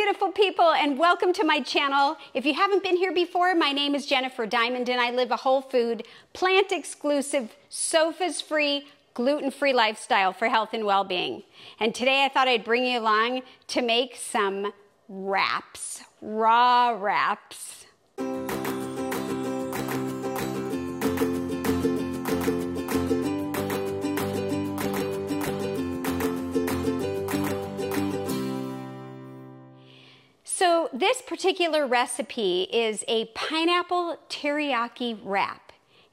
beautiful people, and welcome to my channel. If you haven't been here before, my name is Jennifer Diamond and I live a whole food, plant exclusive, sofas free, gluten-free lifestyle for health and well-being. And today I thought I'd bring you along to make some wraps, raw wraps. So this particular recipe is a pineapple teriyaki wrap.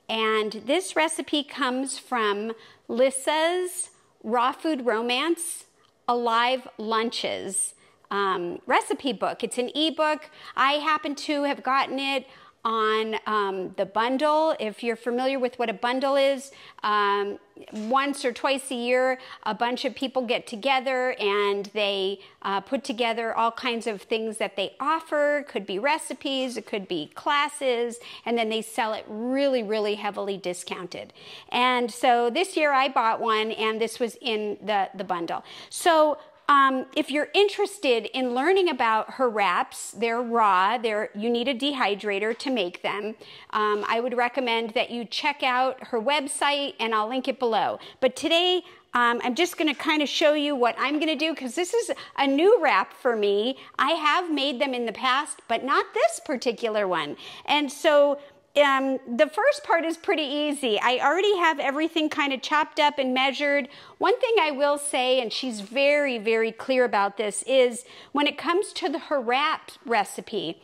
And this recipe comes from Lissa's Raw Food Romance Alive Lunches recipe book. It's an ebook. I happen to have gotten it on the bundle. If you're familiar with what a bundle is, once or twice a year, a bunch of people get together and they put together all kinds of things that they offer. Could be recipes, it could be classes, and then they sell it really, really heavily discounted. And so this year I bought one, and this was in the bundle. So if you're interested in learning about her wraps, they're raw, you need a dehydrator to make them. I would recommend that you check out her website, and I'll link it below. But today, I'm just going to kind of show you what I'm going to do, because this is a new wrap for me. I have made them in the past, but not this particular one. And so the first part is pretty easy. I already have everything kind of chopped up and measured. One thing I will say, and she's very, very clear about this, is when it comes to her wrap recipe,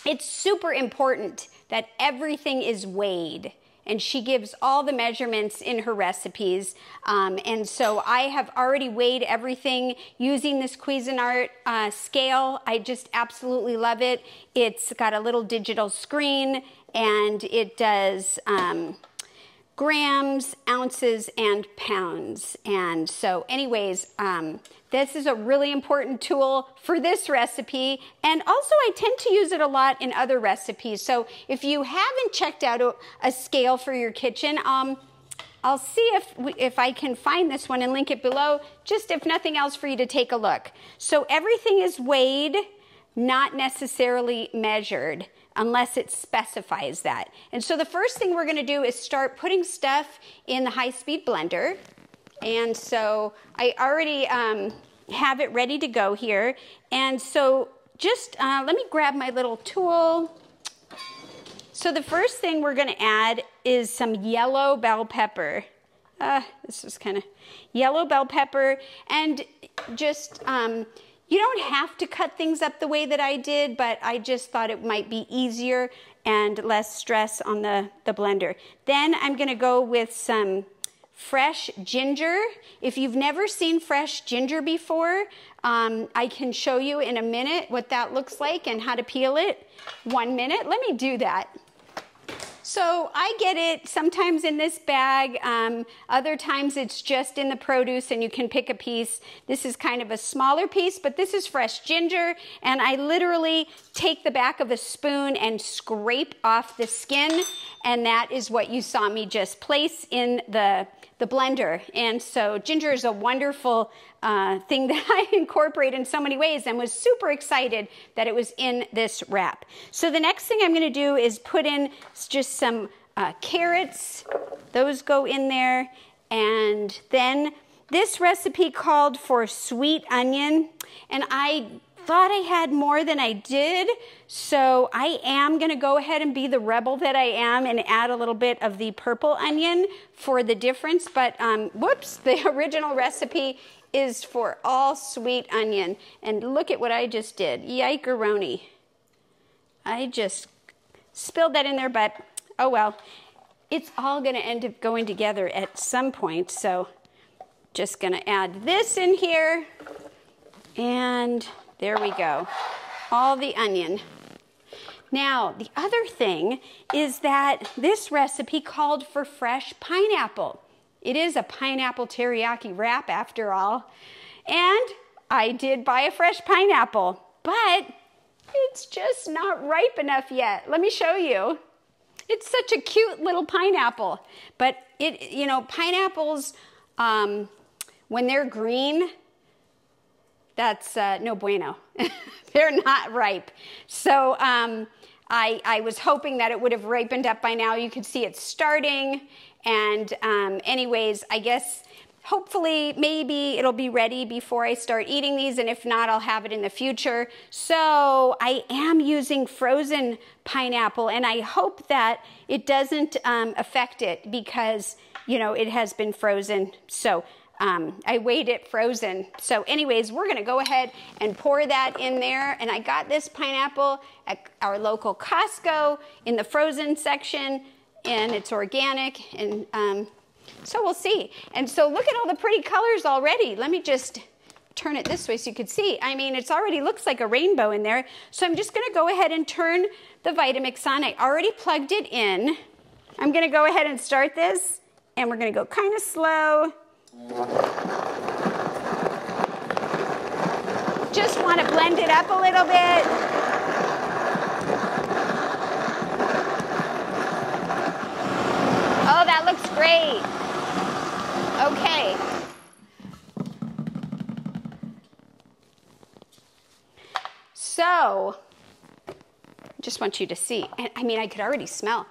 it's super important that everything is weighed. And she gives all the measurements in her recipes. And so I have already weighed everything using this Cuisinart scale. I just absolutely love it. It's got a little digital screen, and it does grams, ounces, and pounds. And so anyways, this is a really important tool for this recipe, and also I tend to use it a lot in other recipes. So if you haven't checked out a scale for your kitchen, I'll see if I can find this one and link it below, just if nothing else for you to take a look. So everything is weighed, not necessarily measured, unless it specifies that. And so the first thing we're going to do is start putting stuff in the high-speed blender. And so I already have it ready to go here. And so just let me grab my little tool. So the first thing we're going to add is some yellow bell pepper. This is kind of yellow bell pepper. And just you don't have to cut things up the way that I did, but I just thought it might be easier and less stress on the blender. Then I'm going to go with some fresh ginger. If you've never seen fresh ginger before, I can show you in a minute what that looks like and how to peel it. 1 minute. Let me do that. So I get it sometimes in this bag, other times it's just in the produce and you can pick a piece. This is kind of a smaller piece, but this is fresh ginger, and I literally take the back of a spoon and scrape off the skin, and that is what you saw me just place in the blender. And so ginger is a wonderful thing that I incorporate in so many ways, and was super excited that it was in this wrap. So the next thing I'm going to do is put in just some carrots. Those go in there. And then this recipe called for sweet onion, and I thought I had more than I did, so I am going to go ahead and be the rebel that I am and add a little bit of the purple onion for the difference. But whoops, the original recipe is for all sweet onion. And look at what I just did. Yike-a-roni. I just spilled that in there, but oh well. It's all going to end up going together at some point, so just going to add this in here, and there we go, all the onion. Now, the other thing is that this recipe called for fresh pineapple. It is a pineapple teriyaki wrap after all. And I did buy a fresh pineapple, but it's just not ripe enough yet. Let me show you. It's such a cute little pineapple. But pineapples, when they're green, that's no bueno. They're not ripe. So I was hoping that it would have ripened up by now. You could see it's starting. And anyways, I guess hopefully maybe it'll be ready before I start eating these. And if not, I'll have it in the future. So I am using frozen pineapple, and I hope that it doesn't affect it because, you know, it has been frozen. So I weighed it frozen. So anyways, we're gonna go ahead and pour that in there. And I got this pineapple at our local Costco in the frozen section, and it's organic. And so we'll see. And so look at all the pretty colors already. Let me just turn it this way so you can see. I mean, it's already looks like a rainbow in there. So I'm just gonna go ahead and turn the Vitamix on. I already plugged it in. I'm gonna go ahead and start this, and we're gonna go kind of slow. Just want to blend it up a little bit. Oh, that looks great. Okay. So, just want you to see. I mean, I could already smell.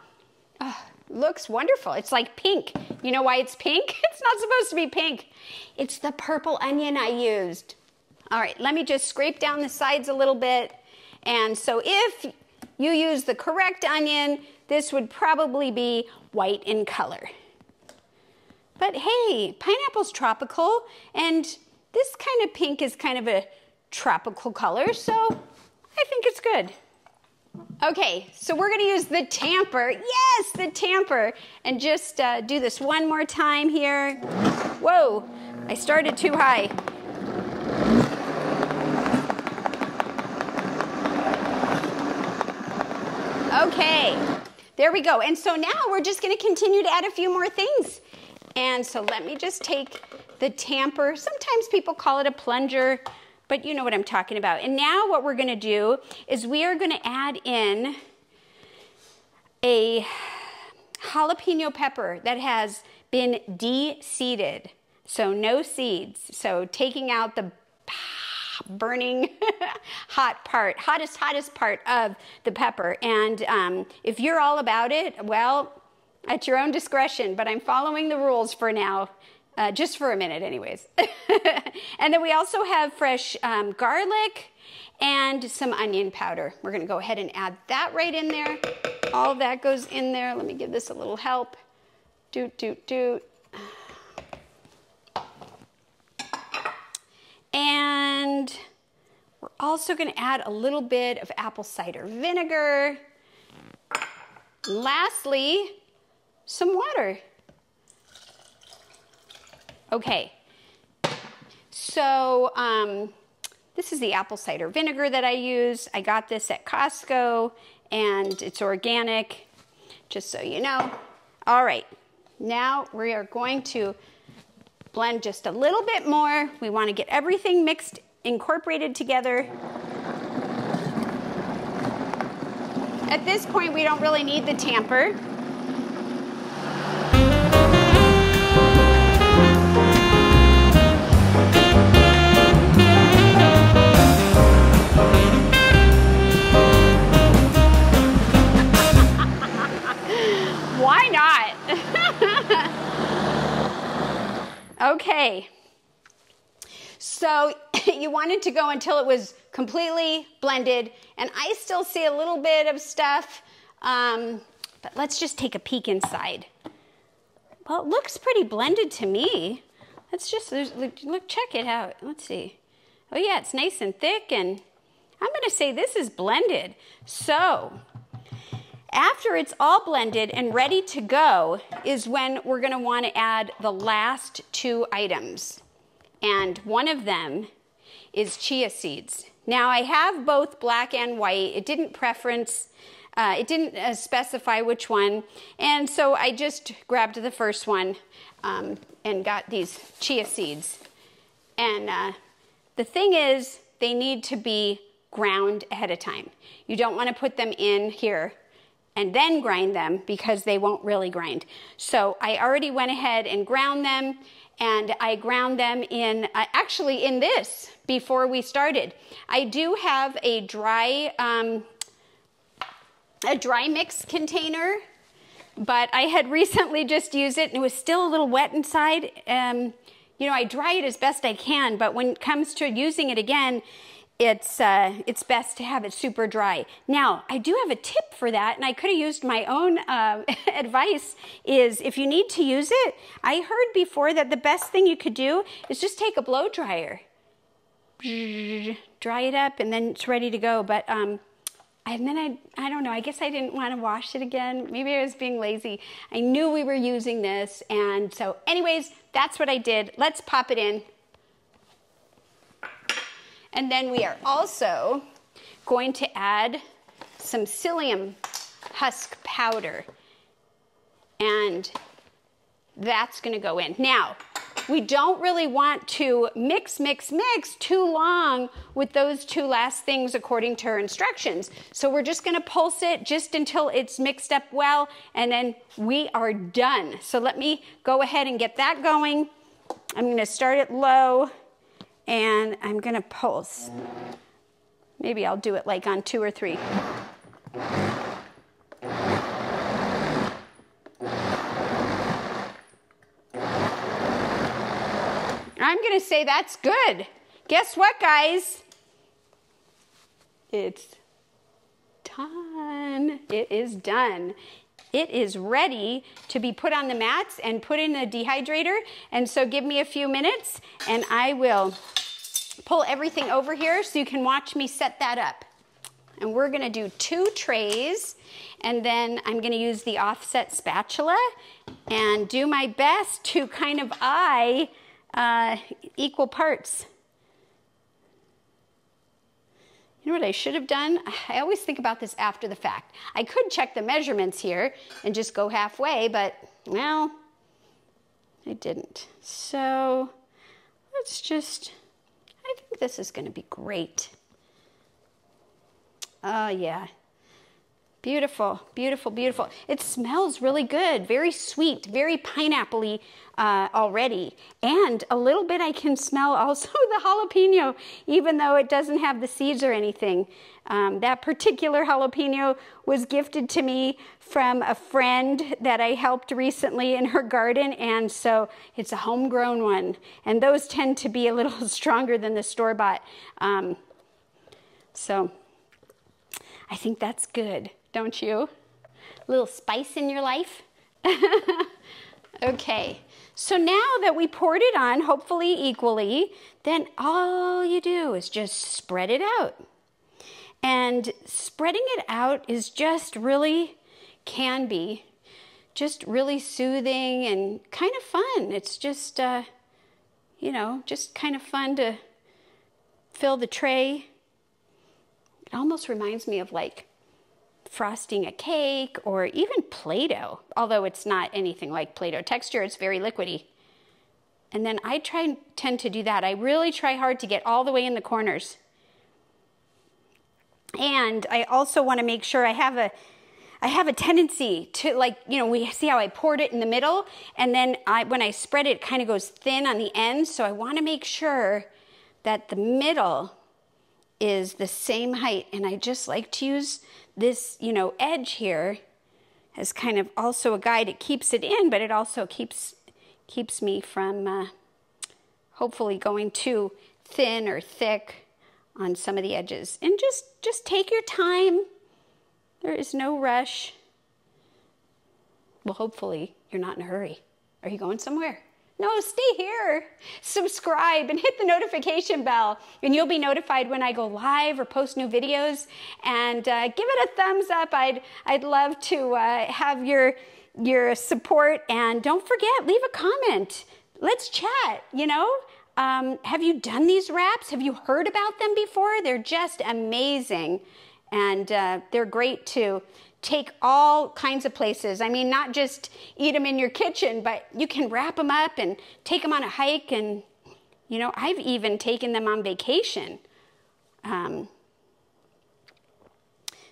Oh, looks wonderful. It's like pink. You know why it's pink? It's not supposed to be pink. It's the purple onion I used. All right, let me just scrape down the sides a little bit. And so if you use the correct onion, this would probably be white in color. But hey, pineapple's tropical, and this kind of pink is kind of a tropical color, so I think it's good. Okay, so we're gonna use the tamper. Yes, the tamper. And just do this one more time here. Whoa, I started too high. Okay, there we go. And so now we're just gonna continue to add a few more things. And so let me just take the tamper. Sometimes people call it a plunger, but you know what I'm talking about. And now what we're gonna do is we are gonna add in a jalapeno pepper that has been de-seeded, so no seeds. So taking out the burning hottest part of the pepper. And if you're all about it, well, at your own discretion, but I'm following the rules for now. Just for a minute anyways. And then we also have fresh garlic and some onion powder. We're gonna go ahead and add that right in there. All of that goes in there. Let me give this a little help. Doot. And we're also gonna add a little bit of apple cider vinegar. And lastly, some water. Okay, so this is the apple cider vinegar that I use. I got this at Costco, and it's organic, just so you know. All right, now we are going to blend just a little bit more. We want to get everything mixed, incorporated together. At this point, we don't really need the tamper. Why not? Okay, so you want it to go until it was completely blended, and I still see a little bit of stuff, but let's just take a peek inside. Well, it looks pretty blended to me. Let's just look, check it out. Let's see. Oh yeah, it's nice and thick, and I'm gonna say this is blended. So after it's all blended and ready to go is when we're gonna wanna add the last two items. And one of them is chia seeds. Now I have both black and white. It didn't specify which one. And so I just grabbed the first one and got these chia seeds. And the thing is, they need to be ground ahead of time. You don't wanna put them in here and then grind them because they won't really grind. So I already went ahead and ground them, and I ground them in, actually in this before we started. I do have a dry mix container, but I had recently just used it and it was still a little wet inside. You know, I dry it as best I can, but when it comes to using it again, it's best to have it super dry. Now, I do have a tip for that, and I could have used my own advice, is if you need to use it, I heard before that the best thing you could do is just take a blow dryer, dry it up, and then it's ready to go. But and then I don't know, I guess I didn't want to wash it again. Maybe I was being lazy. I knew we were using this, and so anyways, that's what I did. Let's pop it in. And then we are also going to add some psyllium husk powder. And that's going to go in. Now, we don't really want to mix too long with those two last things according to her instructions. So we're just going to pulse it just until it's mixed up well, and then we are done. So let me go ahead and get that going. I'm going to start it low. And I'm gonna pulse. Maybe I'll do it like on 2 or 3. I'm gonna say that's good. Guess what, guys? It's done. It is done. It is ready to be put on the mats and put in the dehydrator. And so give me a few minutes and I will pull everything over here so you can watch me set that up. And we're gonna do 2 trays, and then I'm gonna use the offset spatula and do my best to kind of eye equal parts. You know what I should have done? I always think about this after the fact. I could check the measurements here and just go halfway, but, well, I didn't. So let's just, I think this is going to be great. Oh, yeah. Beautiful, beautiful, beautiful. It smells really good, very sweet, very pineapple-y already. And a little bit I can smell also the jalapeno, even though it doesn't have the seeds or anything. That particular jalapeno was gifted to me from a friend that I helped recently in her garden, and so it's a homegrown one. And those tend to be a little stronger than the store-bought. So I think that's good. Don't you? A little spice in your life? Okay, so now that we poured it on, hopefully equally, then all you do is just spread it out. And spreading it out is just really, can be, just really soothing and kind of fun. It's just, you know, just kind of fun to fill the tray. It almost reminds me of like frosting a cake or even Play-Doh, although it's not anything like Play-Doh texture, it's very liquidy. And then I tend to do that. I really try hard to get all the way in the corners. And I also want to make sure I have a tendency to, like, you know, we see how I poured it in the middle, and then when I spread it, it kind of goes thin on the ends. So I want to make sure that the middle is the same height. And I just like to use this, you know, edge here as kind of also a guide. It keeps it in, but it also keeps me from hopefully going too thin or thick on some of the edges. And just take your time. There is no rush. Well, hopefully you're not in a hurry. Are you going somewhere? No, stay here. Subscribe and hit the notification bell, and you'll be notified when I go live or post new videos. And give it a thumbs up. I'd love to have your support. And don't forget, leave a comment. Let's chat. You know, have you done these wraps? Have you heard about them before? They're just amazing, and they're great to take all kinds of places. I mean, not just eat them in your kitchen, but you can wrap them up and take them on a hike. And, you know, I've even taken them on vacation.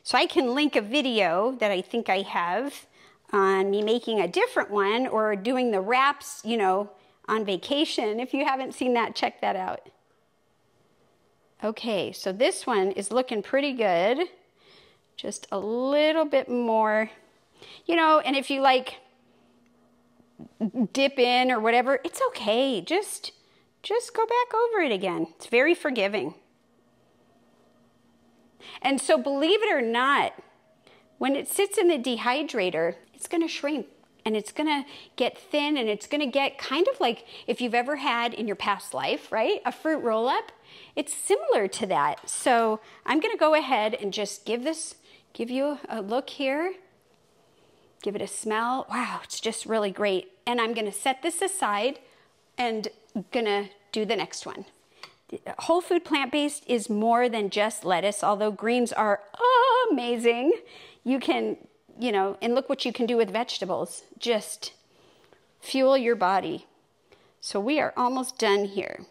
So I can link a video that I think I have on me making a different one or doing the wraps, you know, on vacation. If you haven't seen that, check that out. Okay, so this one is looking pretty good. Just a little bit more, you know, and if you like dip in or whatever, it's okay. Just go back over it again. It's very forgiving. And so believe it or not, when it sits in the dehydrator, it's going to shrink and it's going to get thin and it's going to get kind of like if you've ever had in your past life, right? A fruit roll-up. It's similar to that. So I'm going to go ahead and just give you a look here. Give it a smell. Wow, it's just really great. And I'm going to set this aside and going to do the next one. Whole food plant-based is more than just lettuce, although greens are amazing. You can, you know, and look what you can do with vegetables. Just fuel your body. So we are almost done here.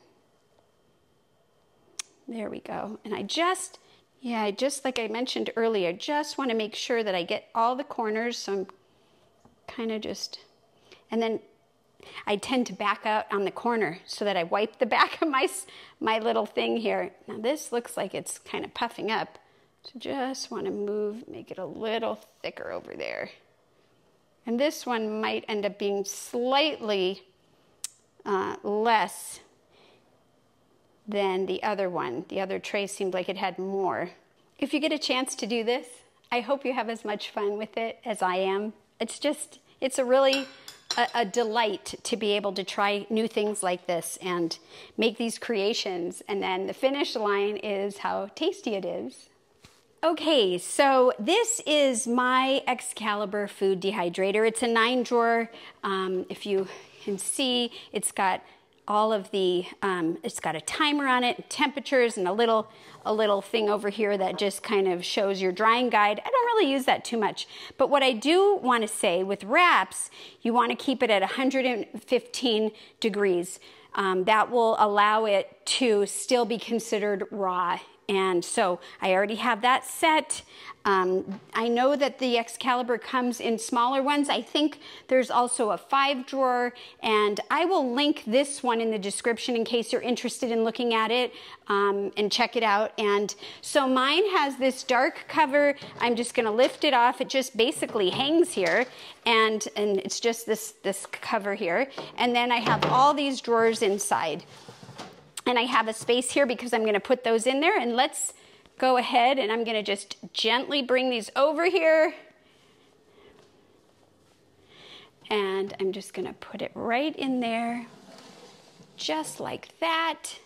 There we go. And I just like I mentioned earlier, just want to make sure that I get all the corners. So I'm kind of just, and then I tend to back out on the corner so that I wipe the back of my little thing here. Now this looks like it's kind of puffing up. So just want to make it a little thicker over there. And this one might end up being slightly less than the other one. The other tray seemed like it had more. If you get a chance to do this, I hope you have as much fun with it as I am. It's a really a delight to be able to try new things like this and make these creations. And then the finish line is how tasty it is. Okay, so this is my Excalibur food dehydrator. It's a 9-drawer. If you can see, it's got all of the, it's got a timer on it, temperatures, and a little thing over here that just kind of shows your drying guide. I don't really use that too much. But what I do want to say with wraps, you want to keep it at 115 degrees. That will allow it to still be considered raw. And so I already have that set. I know that the Excalibur comes in smaller ones. I think there's also a 5-drawer, and I will link this one in the description in case you're interested in looking at it and check it out. And so mine has this dark cover. I'm just going to lift it off. It just basically hangs here, and it's just this cover here. And then I have all these drawers inside. And I have a space here because I'm going to put those in there. And let's go ahead and I'm going to just gently bring these over here. And I'm just going to put it right in there, just like that.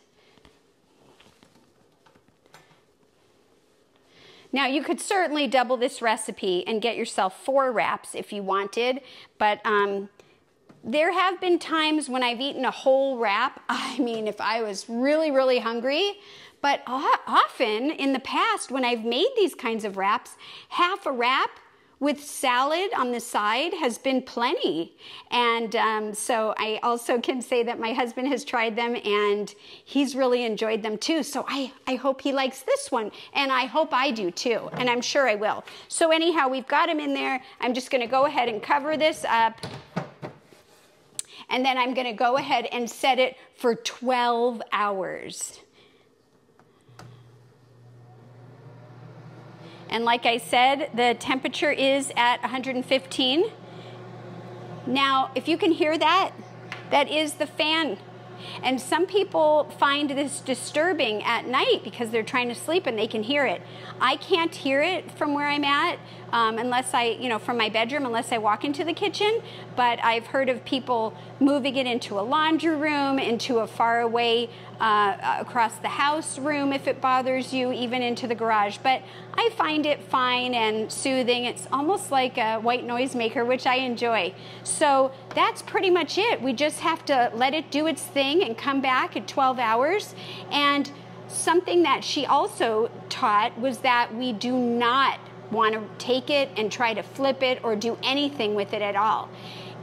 Now you could certainly double this recipe and get yourself 4 wraps if you wanted, but there have been times when I've eaten a whole wrap. I mean, if I was really, really hungry, but often in the past when I've made these kinds of wraps, half a wrap with salad on the side has been plenty. And so I also can say that my husband has tried them and he's really enjoyed them too. So I hope he likes this one, and I hope I do too, and I'm sure I will. So anyhow, we've got them in there. I'm just gonna go ahead and cover this up. And then I'm going to go ahead and set it for 12 hours. And like I said, the temperature is at 115. Now, if you can hear that, that is the fan. And some people find this disturbing at night because they're trying to sleep and they can hear it. I can't hear it from where I'm at unless from my bedroom, unless I walk into the kitchen. But I've heard of people moving it into a laundry room, into a far away across the house room if it bothers you, even into the garage. But I find it fine and soothing. It's almost like a white noise maker, which I enjoy. So that's pretty much it. We just have to let it do its thing and come back at 12 hours. And something that she also taught was that we do not want to take it and try to flip it or do anything with it at all.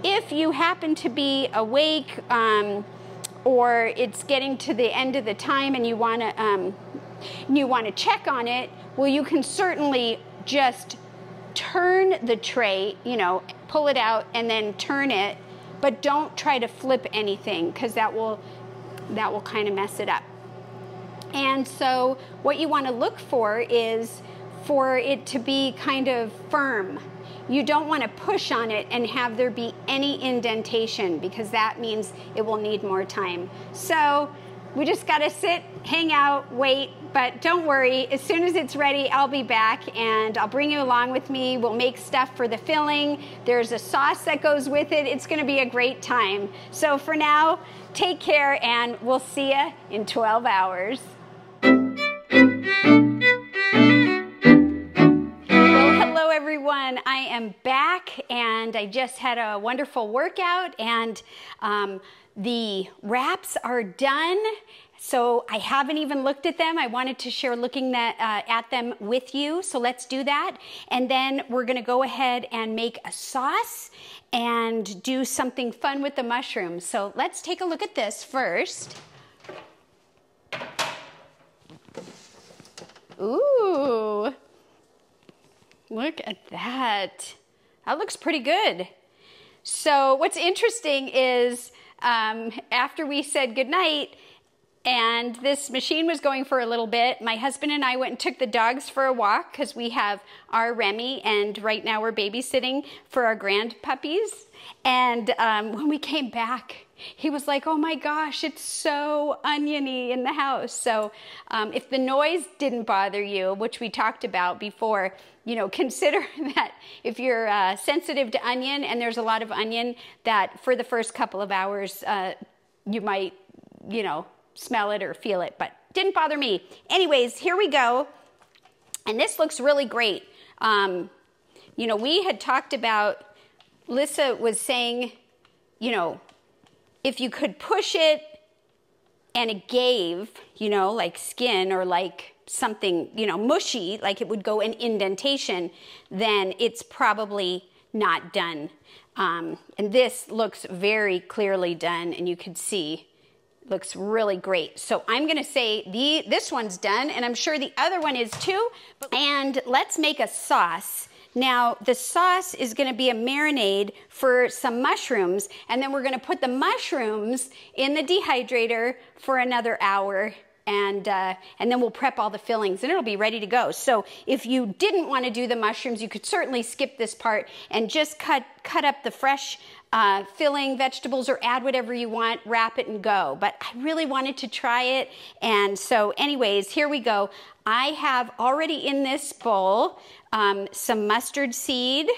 If you happen to be awake or it's getting to the end of the time and you want to check on it, well, you can certainly just turn the tray, you know, pull it out and then turn it, but don't try to flip anything because that will kind of mess it up. And so what you want to look for is for it to be kind of firm. You don't want to push on it and have there be any indentation because that means it will need more time. So we just got to sit, hang out, wait, but don't worry. As soon as it's ready, I'll be back and I'll bring you along with me. We'll make stuff for the filling. There's a sauce that goes with it. It's going to be a great time. So for now, take care and we'll see you in 12 hours. Hello everyone, I am back and I just had a wonderful workout and the wraps are done. So I haven't even looked at them. I wanted to share looking at them with you. So let's do that. And then we're gonna go ahead and make a sauce and do something fun with the mushrooms. So let's take a look at this first. Ooh. Look at that. That looks pretty good. So what's interesting is after we said goodnight and this machine was going for a little bit, my husband and I went and took the dogs for a walk because we have our Remy and right now we're babysitting for our grand puppies. And when we came back, he was like, oh my gosh, it's so oniony in the house. So if the noise didn't bother you, which we talked about before, you know, consider that if you're sensitive to onion and there's a lot of onion, that for the first couple of hours, you might, you know, smell it or feel it, but didn't bother me. Anyways, here we go. And this looks really great. You know, we had talked about, Lissa was saying, you know, if you could push it and it gave, you know, like skin or like something, you know, mushy, like it would go in indentation, then it's probably not done. And this looks very clearly done and you can see, looks really great. So I'm gonna say this one's done and I'm sure the other one is too. And let's make a sauce. Now, the sauce is going to be a marinade for some mushrooms, and then we're going to put the mushrooms in the dehydrator for another hour, and then we'll prep all the fillings, and it'll be ready to go. So if you didn't want to do the mushrooms, you could certainly skip this part and just cut up the fresh filling vegetables or add whatever you want, wrap it and go. But I really wanted to try it, and so anyways, here we go. I have already in this bowl some mustard seed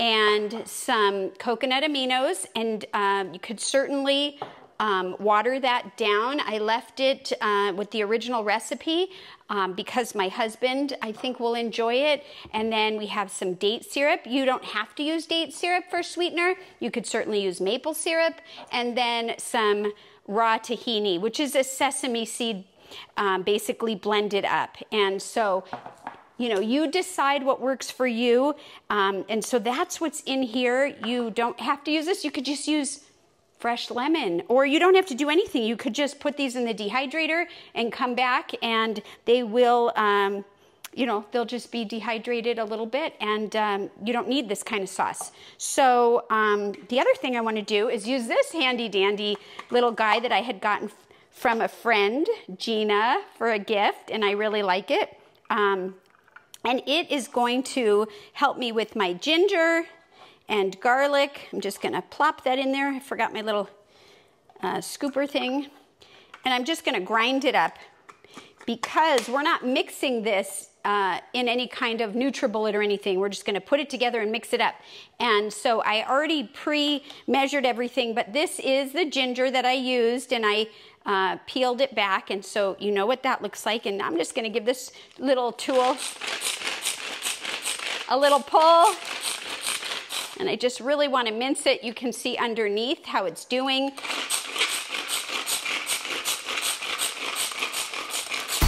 and some coconut aminos, and you could certainly water that down. I left it with the original recipe because my husband, I think, will enjoy it. And then we have some date syrup. You don't have to use date syrup for sweetener. You could certainly use maple syrup. And then some raw tahini, which is a sesame seed basically blended up. And so, you know, you decide what works for you. And so that's what's in here. You don't have to use this. You could just use fresh lemon, or you don't have to do anything. You could just put these in the dehydrator and come back and they will, you know, they'll just be dehydrated a little bit and you don't need this kind of sauce. So the other thing I want to do is use this handy dandy little guy that I had gotten from a friend, Gina, for a gift, and I really like it. And it is going to help me with my ginger and garlic. I'm just gonna plop that in there. I forgot my little scooper thing. And I'm just gonna grind it up because we're not mixing this in any kind of NutriBullet or anything. We're just gonna put it together and mix it up. And so I already pre-measured everything, but this is the ginger that I used, and I peeled it back, and so you know what that looks like. And I'm just gonna give this little tool a little pull, and I just really want to mince it. You can see underneath how it's doing.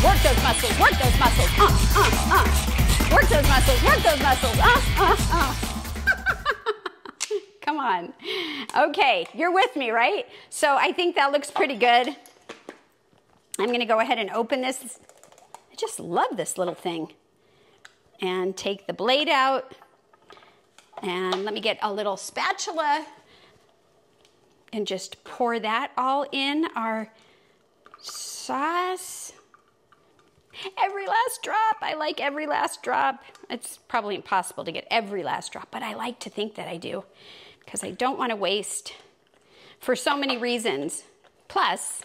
Work those muscles, work those muscles, Work those muscles, work those muscles, Come on. Okay, you're with me, right? So I think that looks pretty good. I'm gonna go ahead and open this. I just love this little thing. and take the blade out. And let me get a little spatula and just pour that all in our sauce. Every last drop. I like every last drop. It's probably impossible to get every last drop, but I like to think that I do because I don't want to waste for so many reasons. Plus,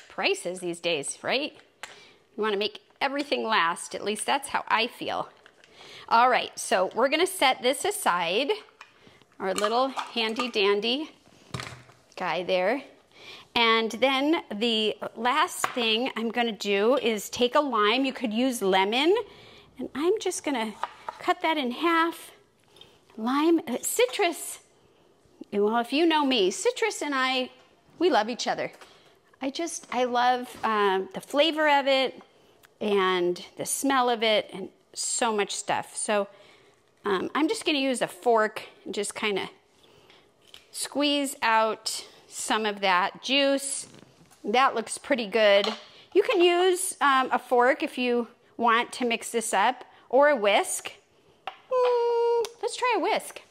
prices these days, right? You want to make everything last. At least that's how I feel. All right, so we're going to set this aside, our little handy dandy guy there. And then the last thing I'm going to do is take a lime. You could use lemon, and I'm just going to cut that in half. Lime, citrus. Well, if you know me, citrus and I, we love each other. I love the flavor of it and the smell of it and so much stuff. So I'm just going to use a fork and just kind of squeeze out some of that juice. That looks pretty good. You can use a fork if you want to mix this up, or a whisk. Let's try a whisk.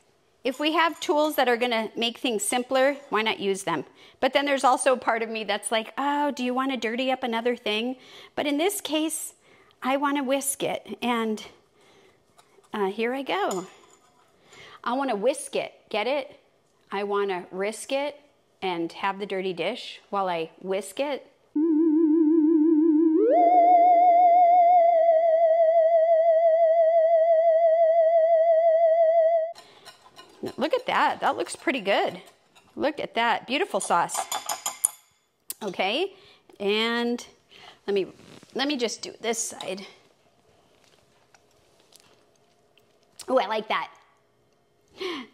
If we have tools that are going to make things simpler, why not use them? But then there's also a part of me that's like, oh, do you want to dirty up another thing? But in this case, I want to whisk it, and here I go. I want to whisk it, get it? I want to risk it and have the dirty dish while I whisk it. Look at that, that looks pretty good. Look at that, beautiful sauce. Okay, and let me just do this side. Oh, I like that.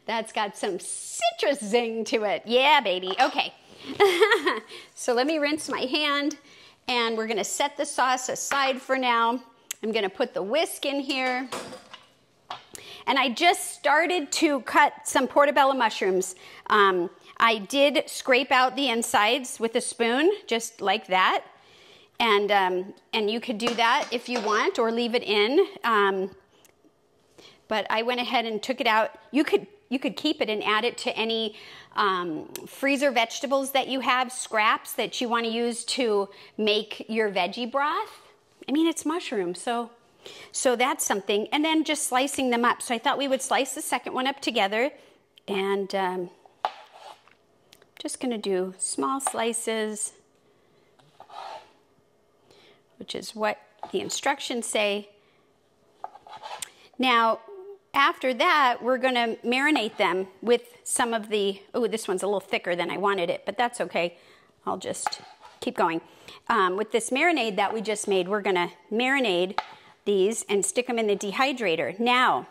That's got some citrus zing to it. Yeah, baby. Okay. So let me rinse my hand, and we're going to set the sauce aside for now. I'm going to put the whisk in here. And I just started to cut some portobello mushrooms. I did scrape out the insides with a spoon, just like that. And you could do that if you want, or leave it in. But I went ahead and took it out. You could keep it and add it to any freezer vegetables that you have, scraps that you want to use to make your veggie broth. I mean, it's mushrooms, so that's something. And then just slicing them up. So I thought we would slice the second one up together. And just going to do small slices, which is what the instructions say. Now, after that, we're going to marinate them with some of the, oh, this one's a little thicker than I wanted it, but that's okay. I'll just keep going. With this marinade that we just made, we're going to marinate these and stick them in the dehydrator. Now,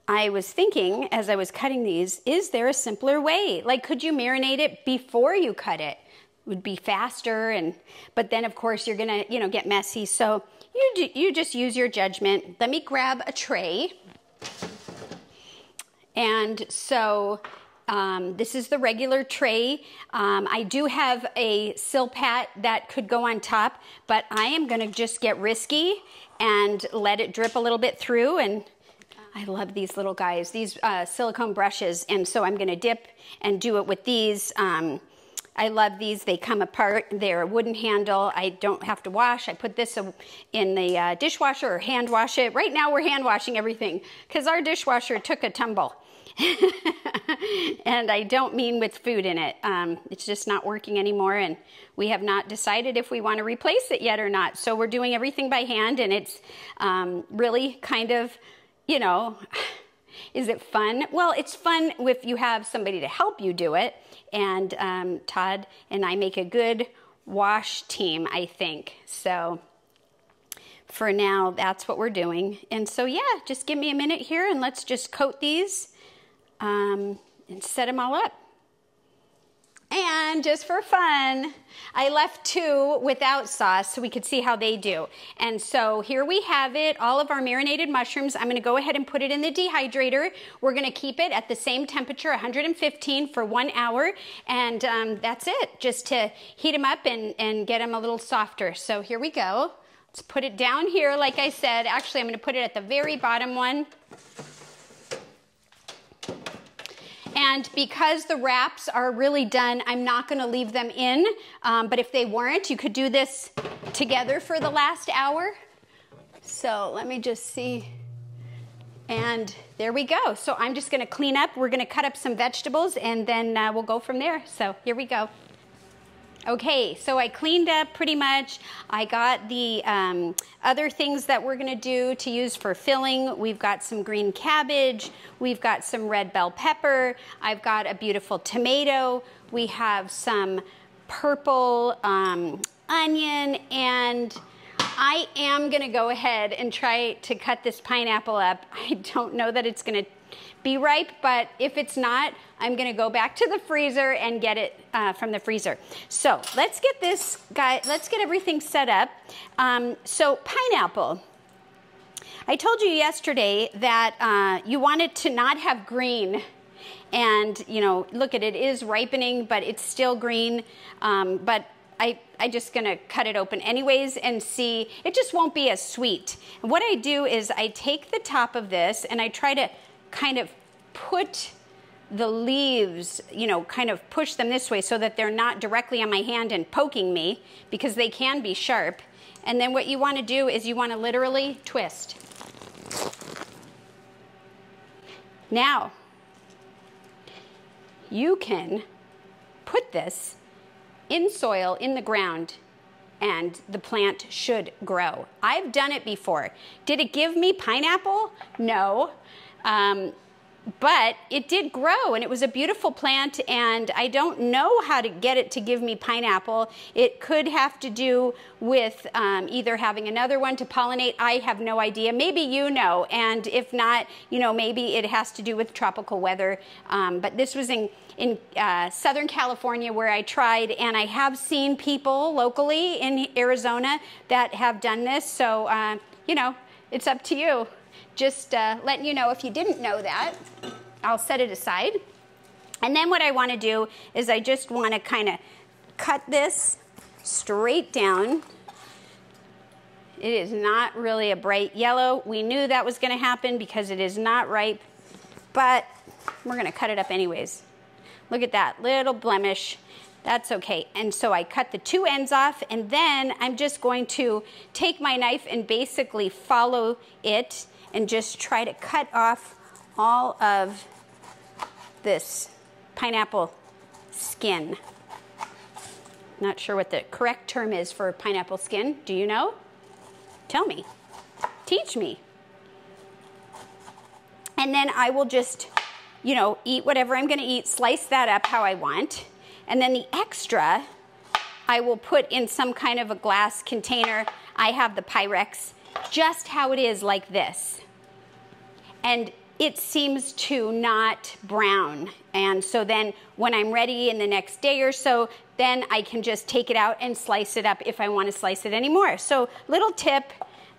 I was thinking as I was cutting these, is there a simpler way? Like, could you marinate it before you cut it? It would be faster, but then of course you're gonna, get messy. So you just use your judgment. Let me grab a tray. And so this is the regular tray. I do have a Silpat that could go on top, but I am gonna just get risky and let it drip a little bit through. And I love these little guys, these silicone brushes. And so I'm gonna dip and do it with these. I love these. They come apart. They're a wooden handle. I don't have to wash. I put this in the dishwasher or hand wash it. Right now we're hand washing everything because our dishwasher took a tumble. And I don't mean with food in it. It's just not working anymore, and we have not decided if we want to replace it yet or not. So we're doing everything by hand, and it's really kind of, is it fun? Well, it's fun if you have somebody to help you do it. And Todd and I make a good wash team, I think. So for now, that's what we're doing. And so, yeah, just give me a minute here and let's just coat these and set them all up. And just for fun, I left 2 without sauce so we could see how they do. And so here we have it, all of our marinated mushrooms. I'm gonna go ahead and put it in the dehydrator. We're gonna keep it at the same temperature, 115 for 1 hour. And that's it, just to heat them up and get them a little softer. So here we go. let's put it down here like I said. Actually, I'm going to put it at the very bottom one. And because the wraps are really done, I'm not going to leave them in. But if they weren't, you could do this together for the last hour. So let me just see. And there we go. So I'm just going to clean up. We're going to cut up some vegetables, and then we'll go from there. So here we go. Okay, so I cleaned up pretty much. I got the other things that we're gonna do to use for filling. We've got some green cabbage. We've got some red bell pepper. I've got a beautiful tomato. We have some purple onion, and I am gonna go ahead and try to cut this pineapple up. I don't know that it's gonna be ripe, but if it's not, I'm gonna go back to the freezer and get it from the freezer. So let's get this guy, let's get everything set up. So pineapple. I told you yesterday that you want it to not have green. And you know, look at it, it is ripening, but it's still green. But I'm just gonna cut it open anyways and see, it just won't be as sweet. And what I do is I take the top of this and I try to kind of put the leaves, you know, kind of push them this way so that they're not directly on my hand and poking me, because they can be sharp. And then what you want to do is you want to literally twist. Now, you can put this in soil in the ground and the plant should grow. I've done it before. Did it give me pineapple? No. But it did grow, and it was a beautiful plant, and I don't know how to get it to give me pineapple. It could have to do with either having another one to pollinate. I have no idea. Maybe you know, and if not, you know, maybe it has to do with tropical weather. But this was in Southern California where I tried, and I have seen people locally in Arizona that have done this. So, you know, it's up to you. Just letting you know if you didn't know that. I'll set it aside. And then what I want to do is I just want to kind of cut this straight down. It is not really a bright yellow. We knew that was going to happen because it is not ripe, but we're going to cut it up anyways. Look at that little blemish. That's okay. And so I cut the two ends off, and then I'm just going to take my knife and basically follow it and just try to cut off all of this pineapple skin. Not sure what the correct term is for pineapple skin. Do you know? Tell me. Teach me. And then I will just, you know, eat whatever I'm gonna eat, slice that up how I want. And then the extra, I will put in some kind of a glass container. I have the Pyrex, just how it is, like this. And it seems to not brown. And so then when I'm ready in the next day or so, then I can just take it out and slice it up if I want to slice it anymore. So little tip.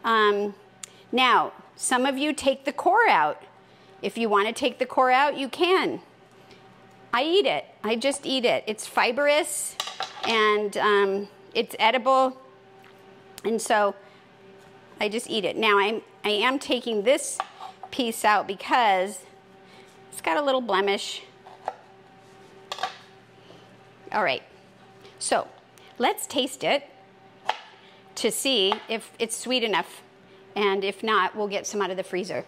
Now, some of you take the core out. If you want to take the core out, you can. I eat it. I just eat it. It's fibrous and it's edible. And so I just eat it. Now I am taking this piece out because it's got a little blemish. All right, so let's taste it to see if it's sweet enough, and if not, we'll get some out of the freezer.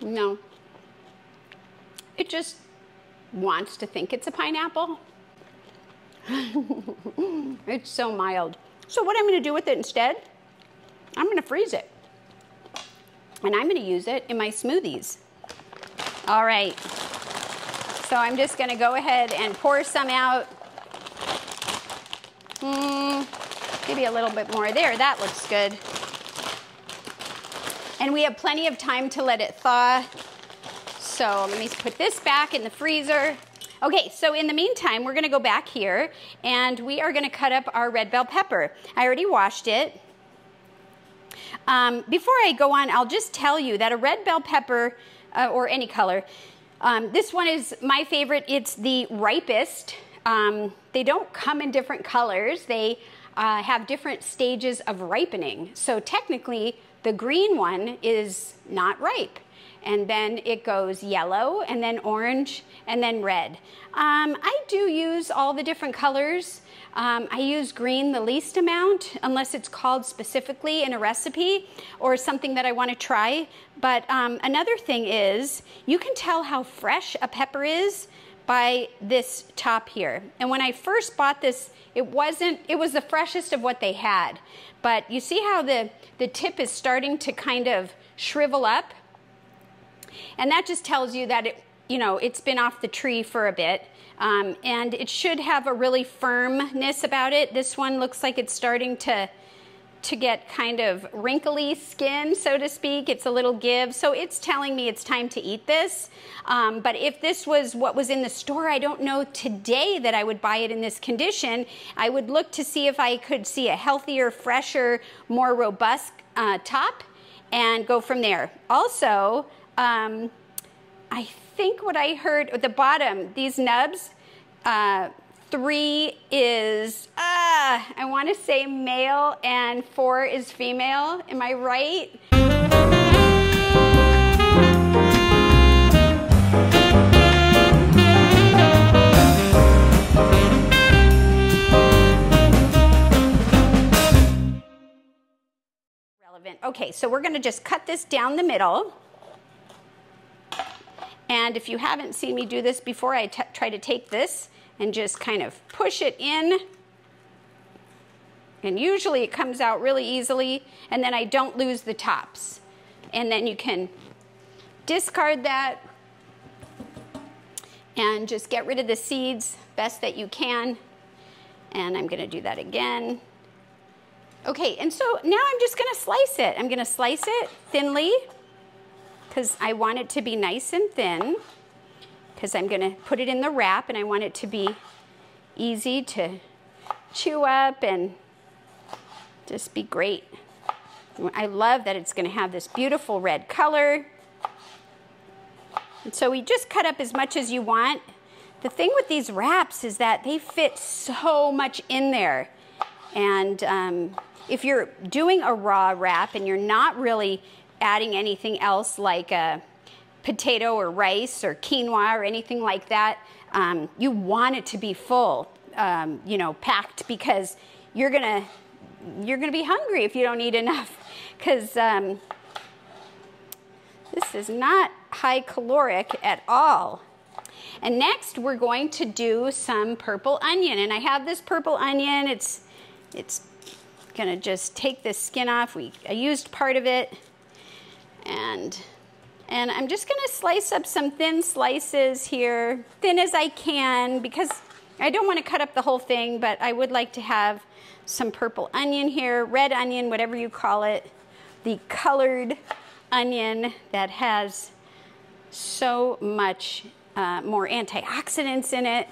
No, it just wants to think it's a pineapple. It's so mild. So what I'm going to do with it instead, I'm going to freeze it. And I'm going to use it in my smoothies. All right. So I'm just going to go ahead and pour some out. Maybe a little bit more there. That looks good. And we have plenty of time to let it thaw. So let me put this back in the freezer. Okay, so in the meantime, we're gonna go back here and we are gonna cut up our red bell pepper. I already washed it. Before I go on, I'll just tell you that a red bell pepper, or any color, This one is my favorite. It's the ripest. They don't come in different colors. They have different stages of ripening. So technically, the green one is not ripe. And then it goes yellow, and then orange, and then red. I do use all the different colors. I use green the least amount, unless it's called specifically in a recipe or something that I want to try. But another thing is, you can tell how fresh a pepper is by this top here. And when I first bought this, it was the freshest of what they had. But you see how the tip is starting to kind of shrivel up? And that just tells you that it's been off the tree for a bit. And it should have a really firmness about it. This one looks like it's starting to get kind of wrinkly skin, so to speak. It's a little give. So it's telling me it's time to eat this. But if this was what was in the store, I don't know today that I would buy it in this condition. I would look to see if I could see a healthier, fresher, more robust top and go from there. Also, I think what I heard at the bottom, these nubs, 3 is, I want to say male and 4 is female. Am I right? Relevant. Okay, so we're going to just cut this down the middle. And if you haven't seen me do this before, I try to take this and just kind of push it in. And usually it comes out really easily, and then I don't lose the tops. And then you can discard that and just get rid of the seeds best that you can. And I'm going to do that again. Okay, and so now I'm just going to slice it. I'm going to slice it thinly, because I want it to be nice and thin, because I'm going to put it in the wrap and I want it to be easy to chew up and just be great. I love that it's going to have this beautiful red color. And so we just cut up as much as you want. The thing with these wraps is that they fit so much in there. And if you're doing a raw wrap and you're not really adding anything else like a potato or rice or quinoa or anything like that, you want it to be full, packed, because you're gonna be hungry if you don't eat enough, because this is not high caloric at all. And next we're going to do some purple onion, and I have this purple onion. It's gonna just take this skin off. I used part of it. And I'm just going to slice up some thin slices here, thin as I can, because I don't want to cut up the whole thing, but I would like to have some purple onion here, red onion, whatever you call it, the colored onion that has so much more antioxidants in it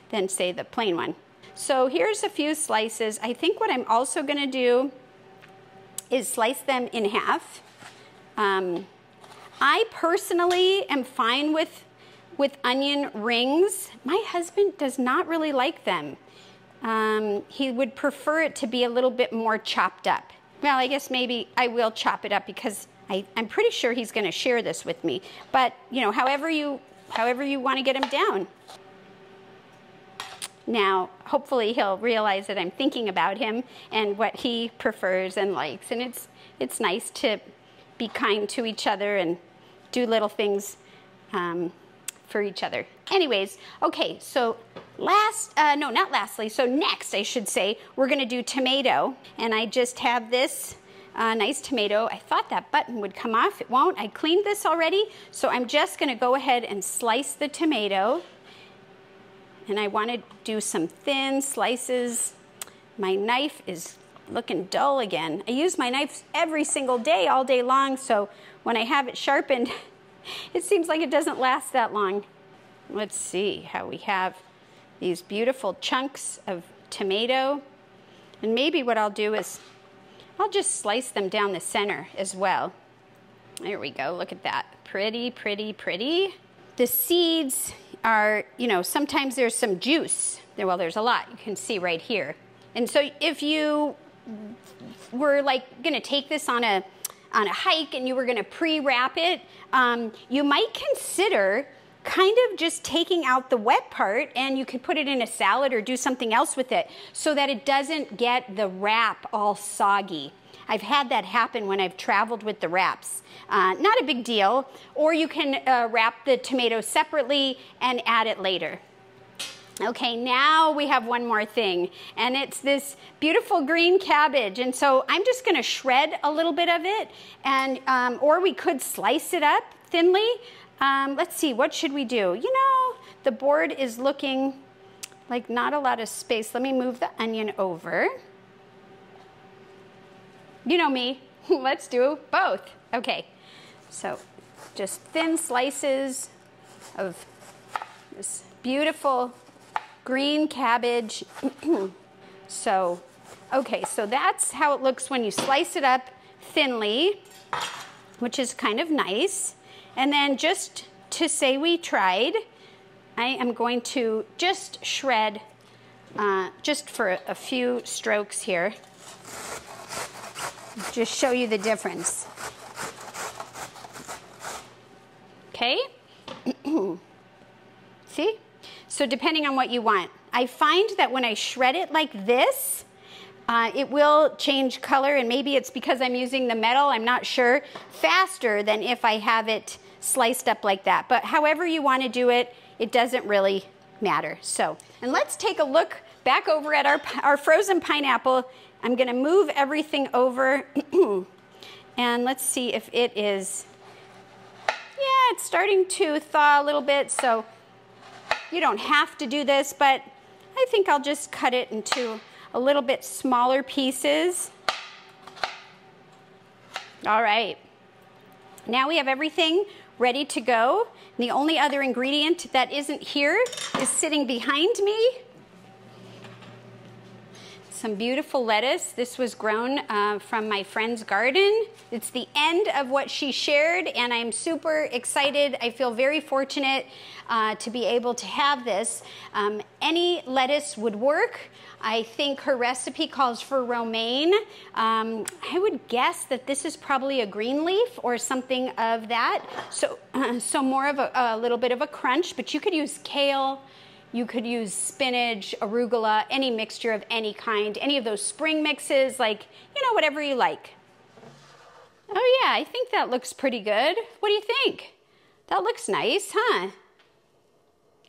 than, say, the plain one. So here's a few slices. I think what I'm also going to do is slice them in half. I personally am fine with onion rings. My husband does not really like them. He would prefer it to be a little bit more chopped up. Well, I guess maybe I will chop it up, because I'm pretty sure he's going to share this with me. But however you want to get them down. Now, hopefully he'll realize that I'm thinking about him and what he prefers and likes. And it's nice to be kind to each other and do little things for each other. Anyways, okay, so next, I should say, we're going to do tomato. And I just have this nice tomato. I thought that button would come off. It won't. I cleaned this already. So I'm just going to go ahead and slice the tomato. And I want to do some thin slices. My knife is looking dull again. I use my knife every single day, all day long, so when I have it sharpened, it seems like it doesn't last that long. Let's see how we have these beautiful chunks of tomato. And maybe what I'll do is I'll just slice them down the center as well. There we go, look at that. Pretty, pretty, pretty. The seeds are, you know, sometimes there's some juice. Well, there's a lot, you can see right here. And so if you were like gonna take this on a hike and you were gonna pre-wrap it, you might consider kind of just taking out the wet part, and you could put it in a salad or do something else with it so that it doesn't get the wrap all soggy. I've had that happen when I've traveled with the wraps. Not a big deal. Or you can wrap the tomato separately and add it later. Okay, now we have one more thing, and it's this beautiful green cabbage. And so I'm just gonna shred a little bit of it, and or we could slice it up thinly. Let's see, what should we do? You know, the board is looking like not a lot of space. Let me move the onion over. You know me, let's do both. Okay, so just thin slices of this beautiful green cabbage. So, okay, so that's how it looks when you slice it up thinly, which is kind of nice. And then just to say we tried, I am going to just shred just for a few strokes here. Just show you the difference. Okay? See? So depending on what you want. I find that when I shred it like this, it will change color, and maybe it's because I'm using the metal, I'm not sure, faster than if I have it sliced up like that. But however you want to do it, it doesn't really matter. So, and let's take a look back over at our frozen pineapple. I'm going to move everything over and let's see if it is, yeah, it's starting to thaw a little bit, so you don't have to do this, but I think I'll just cut it into a little bit smaller pieces. All right, now we have everything ready to go. The only other ingredient that isn't here is sitting behind me. Some beautiful lettuce. This was grown from my friend's garden. It's the end of what she shared, and I'm super excited. I feel very fortunate to be able to have this. Any lettuce would work. I think her recipe calls for romaine. I would guess that this is probably a green leaf or something of that. So, so more of a little bit of a crunch, but you could use kale. You could use spinach, arugula, any mixture of any kind, any of those spring mixes, like, you know, whatever you like. Oh yeah, I think that looks pretty good. What do you think? That looks nice, huh?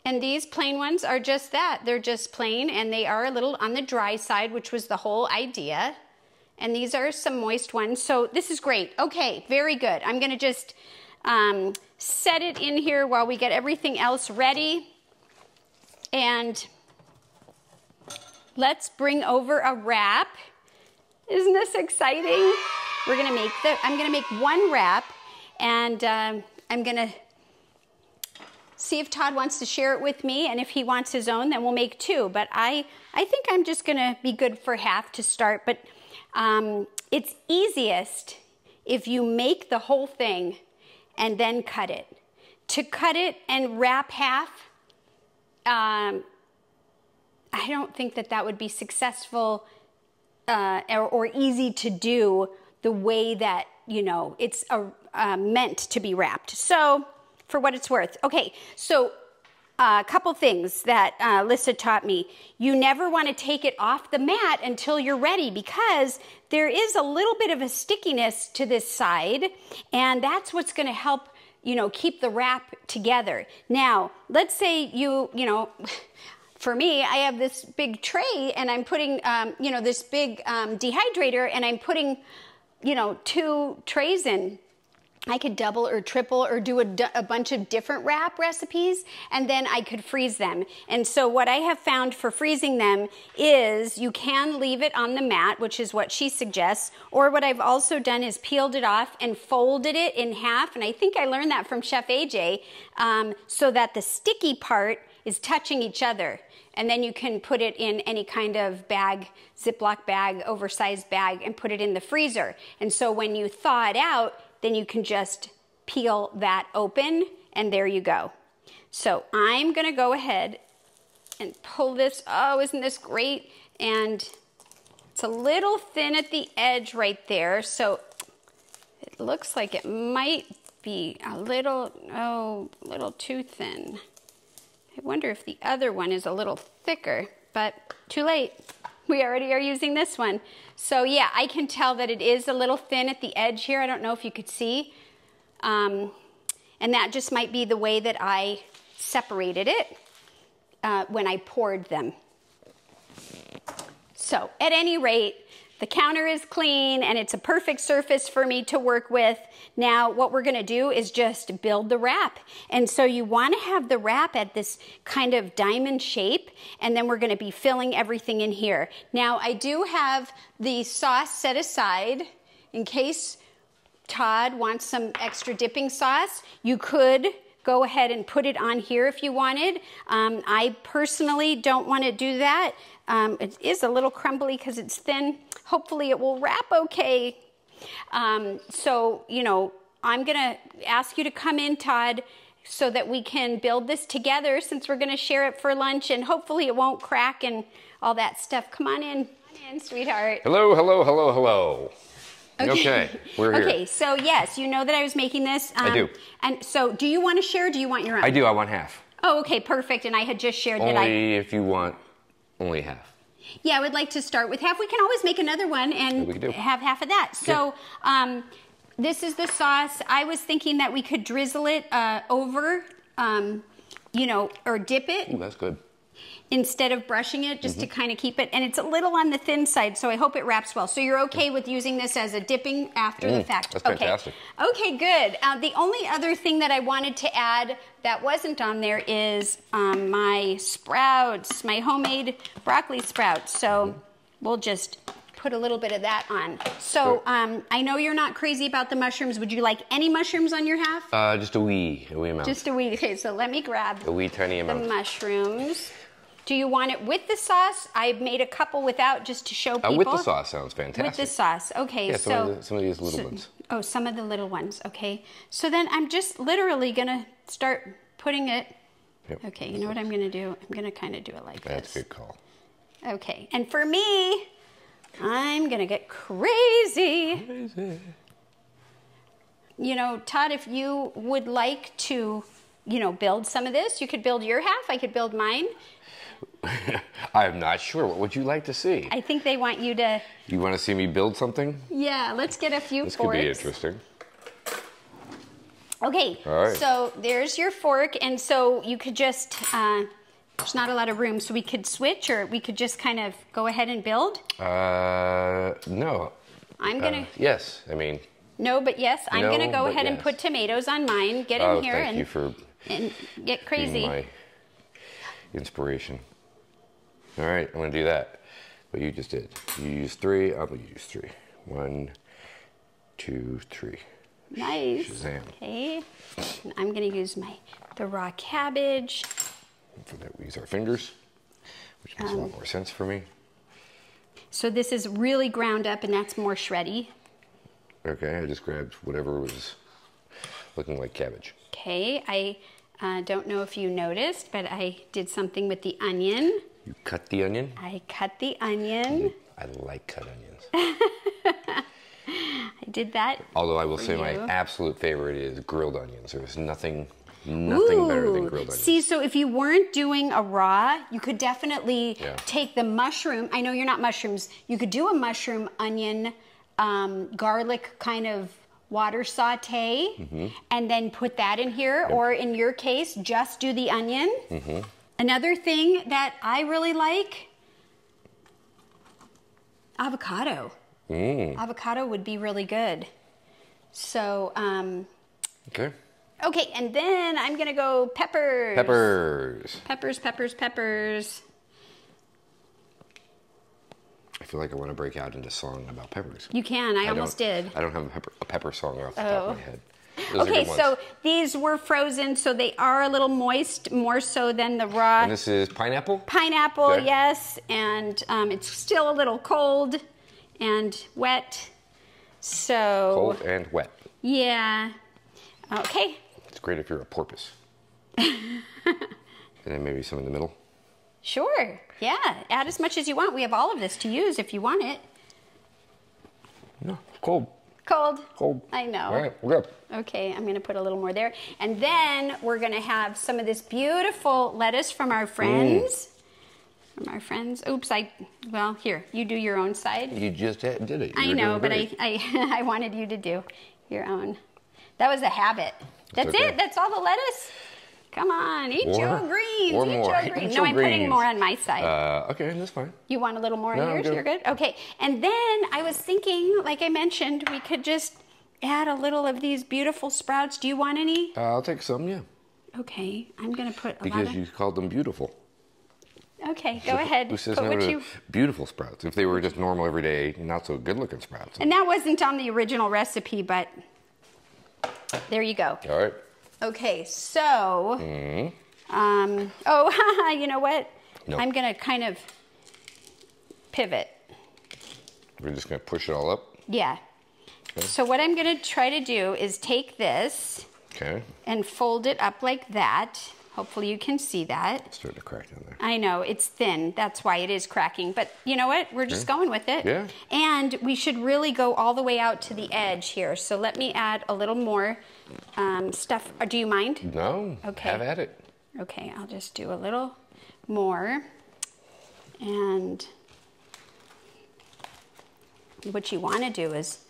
And these plain ones are just that. They're just plain, and they are a little on the dry side, which was the whole idea. And these are some moist ones, so this is great. Okay, very good. I'm gonna just set it in here while we get everything else ready. And let's bring over a wrap. Isn't this exciting? We're gonna make I'm gonna make one wrap, and I'm gonna see if Todd wants to share it with me, and if he wants his own, then we'll make two. But I think I'm just gonna be good for half to start, but it's easiest if you make the whole thing and then cut it. To cut it and wrap half, I don't think that would be successful or easy to do the way that, you know, it's meant to be wrapped. So, for what it's worth. Okay, so a couple things that Lissa taught me. You never want to take it off the mat until you're ready, because there is a little bit of a stickiness to this side, and that's what's going to help, you know, keep the wrap together. Now, let's say you know, for me, I have this big tray, and I'm putting, you know, this big dehydrator, and I'm putting, you know, 2 trays in. I could double or triple or do a bunch of different wrap recipes, and then I could freeze them. And so what I have found for freezing them is you can leave it on the mat, which is what she suggests, or what I've also done is peeled it off and folded it in half, and I think I learned that from Chef AJ, so that the sticky part is touching each other. And then you can put it in any kind of bag, Ziploc bag, oversized bag, and put it in the freezer. And so when you thaw it out, then you can just peel that open, and there you go. So I'm gonna go ahead and pull this. Oh, isn't this great? And it's a little thin at the edge right there, so it looks like it might be a little too thin. I wonder if the other one is a little thicker, but too late. We already are using this one. So yeah, I can tell that it is a little thin at the edge here. I don't know if you could see. And that just might be the way that I separated it when I poured them. So at any rate, the counter is clean and it's a perfect surface for me to work with. Now what we're gonna do is just build the wrap. And so you wanna have the wrap at this kind of diamond shape, and then we're gonna be filling everything in here. Now I do have the sauce set aside in case Todd wants some extra dipping sauce. You could go ahead and put it on here if you wanted. I personally don't want to do that. It is a little crumbly because it's thin. Hopefully it will wrap okay. So, you know, I'm going to ask you to come in, Todd, so that we can build this together since we're going to share it for lunch, and hopefully it won't crack and all that stuff. Come on in. Come on in, sweetheart. Hello, hello, hello, hello. Okay, we're here. Okay, so yes, you know that I was making this. I do. And so do you want to share or do you want your own? I do, I want half. Oh, okay, perfect. And I had just shared that Only if you want only half. Yeah, I would like to start with half. We can always make another one and have half of that. So this is the sauce. I was thinking that we could drizzle it over, you know, or dip it. Ooh, that's good. Instead of brushing it, just to kind of keep it. And it's a little on the thin side, so I hope it wraps well. So you're okay with using this as a dipping after the fact? That's fantastic. Okay, good. The only other thing that I wanted to add that wasn't on there is my sprouts, my homemade broccoli sprouts. So we'll just put a little bit of that on. So I know you're not crazy about the mushrooms. Would you like any mushrooms on your half? Just a wee amount. Just a wee. Okay, so let me grab a wee tiny amount. The mushrooms. Do you want it with the sauce? I made a couple without, just to show people. With the sauce sounds fantastic. With the sauce, okay. Yeah, so some of these little ones. Oh, some of the little ones, okay. So then I'm just literally gonna start putting it. Yep. Okay, you know what I'm gonna do? I'm gonna kind of do it like this. That's a good call. Okay, and for me, I'm gonna get crazy. You know, Todd, if you would like to, you know, build some of this, you could build your half, I could build mine. I'm not sure. What would you like to see? I think they want you to... You want to see me build something? Yeah, let's get a few forks. This could be interesting. Okay, all right. So there's your fork, and so you could just... there's not a lot of room, so we could switch, or we could just kind of go ahead and build? No. I'm gonna... yes, I mean... No, but yes, I'm gonna go ahead and put tomatoes on mine. Get in here thank you for and get crazy. My inspiration. All right, I'm gonna do that. What you just did. You used 3. I'm gonna use 3. 1, 2, 3. Nice. Shazam. Okay. And I'm gonna use the raw cabbage. For that, we use our fingers, which makes a lot more sense for me. So this is really ground up, and that's more shreddy. Okay, I just grabbed whatever was looking like cabbage. Okay, I don't know if you noticed, but I did something with the onion. You cut the onion? I cut the onion. I like cut onions. I did that. Although I will say my absolute favorite is grilled onions. There's nothing better than grilled onions. See, so if you weren't doing a raw, you could definitely take the mushroom. I know you're not mushrooms. You could do a mushroom, onion, garlic kind of water saute, and then put that in here. Or in your case, just do the onion. Another thing that I really like, avocado. Avocado would be really good. So, okay. Okay, and then I'm gonna go peppers. Peppers. I feel like I want to break out into song about peppers. You can, I almost did. I don't have a pepper song off the top of my head. Okay, so these were frozen, so they are a little moist, more so than the raw. And this is pineapple? Pineapple, yes, and it's still a little cold and wet, so... Cold and wet. Yeah. Okay. It's great if you're a porpoise. And then maybe some in the middle. Sure. Yeah. Add as much as you want. We have all of this to use if you want it. No, cold. Cold. Cold. I know. All right, we're good. Okay, I'm going to put a little more there. And then we're going to have some of this beautiful lettuce from our friends. From our friends. Oops, well, here, you do your own side. You just did it. I know, but I wanted you to do your own. That was a habit. That's okay. It. That's all the lettuce. Come on, eat your greens. Or more. Eat your greens. No, I'm putting more on my side. Okay, that's fine. You want a little more on yours? You're good? Okay. And then I was thinking, like I mentioned, we could just add a little of these beautiful sprouts. Do you want any? I'll take some, yeah. Okay. I'm going to put a lot Because you called them beautiful. Okay, go ahead. Who says no to beautiful sprouts? If they were just normal, everyday, not so good-looking sprouts. And that wasn't on the original recipe, but there you go. All right. Okay, so, oh, you know what? No. I'm going to kind of pivot. We're just going to push it all up? Yeah. Okay. So what I'm going to try to do is take this and fold it up like that. Hopefully you can see that. It's starting to crack down there. I know, it's thin. That's why it is cracking. But you know what? We're just going with it. Yeah. And we should really go all the way out to the edge here. So let me add a little more stuff. Do you mind? No. Okay. Have at it. Okay, I'll just do a little more. And what you want to do is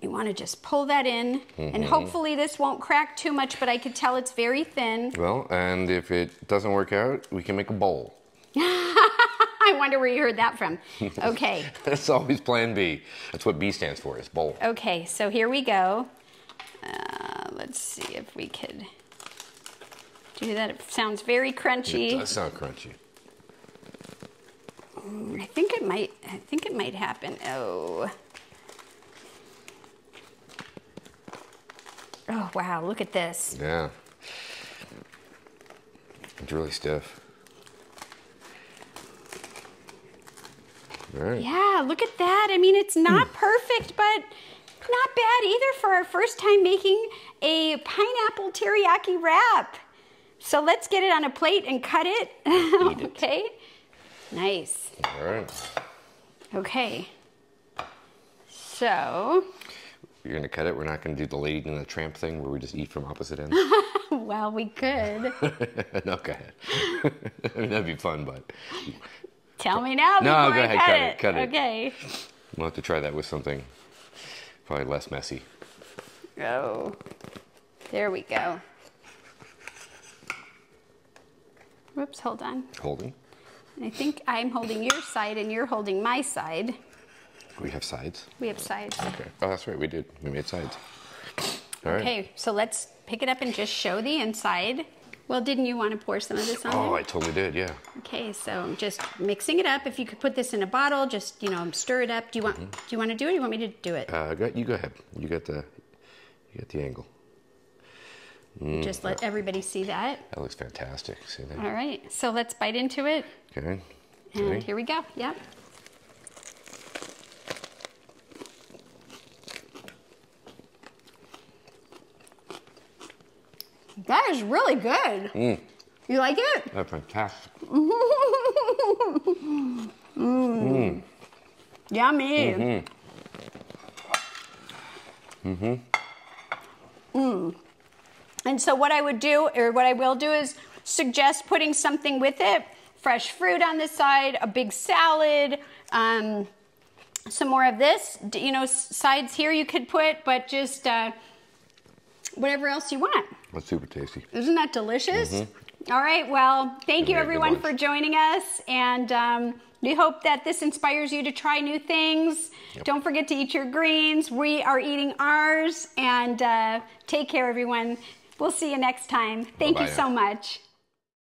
you want to just pull that in, and hopefully this won't crack too much, but I could tell it's very thin. Well, and if it doesn't work out, we can make a bowl. I wonder where you heard that from. Okay. That's always plan B. That's what B stands for, is bowl. Okay, so here we go. Let's see if we could do that. It sounds very crunchy. It does sound crunchy. I think it might happen. Oh. Oh, wow, look at this. Yeah. It's really stiff. All right. Yeah, look at that. I mean, it's not perfect, but not bad either for our first time making a pineapple teriyaki wrap. So let's get it on a plate and cut it. Eat it. Okay. Nice. All right. Okay. So... You're going to cut it? We're not going to do the Lady and the Tramp thing where we just eat from opposite ends? Well, we could. No, go ahead. I mean, that'd be fun, but... Tell me now before No, go ahead, I cut it. Okay. We'll have to try that with something probably less messy. Oh, there we go. Whoops, hold on. Holding? I think I'm holding your side and you're holding my side. We have sides? We have sides. Okay. Oh, that's right, we did. We made sides. All right. Okay, so let's pick it up and just show the inside. Well, didn't you want to pour some of this on there? Oh, I totally did, yeah. Okay, so I'm just mixing it up. If you could put this in a bottle, just, you know, stir it up. Do you want to do it or do you want me to do it? You go ahead. You got the angle. Just let everybody see that. That looks fantastic. See that? All right, so let's bite into it. Okay. And here we go. Yep. That is really good. You like it? That's fantastic. Yummy. And so what I would do, or what I will do, is suggest putting something with it. Fresh fruit on the side, a big salad, some more of this. You know, sides here you could put, but just whatever else you want. That's super tasty. Isn't that delicious? All right, well, thank you everyone for joining us, and we hope that this inspires you to try new things. Don't forget to eat your greens. We are eating ours, and take care, everyone. We'll see you next time. Thank you so much.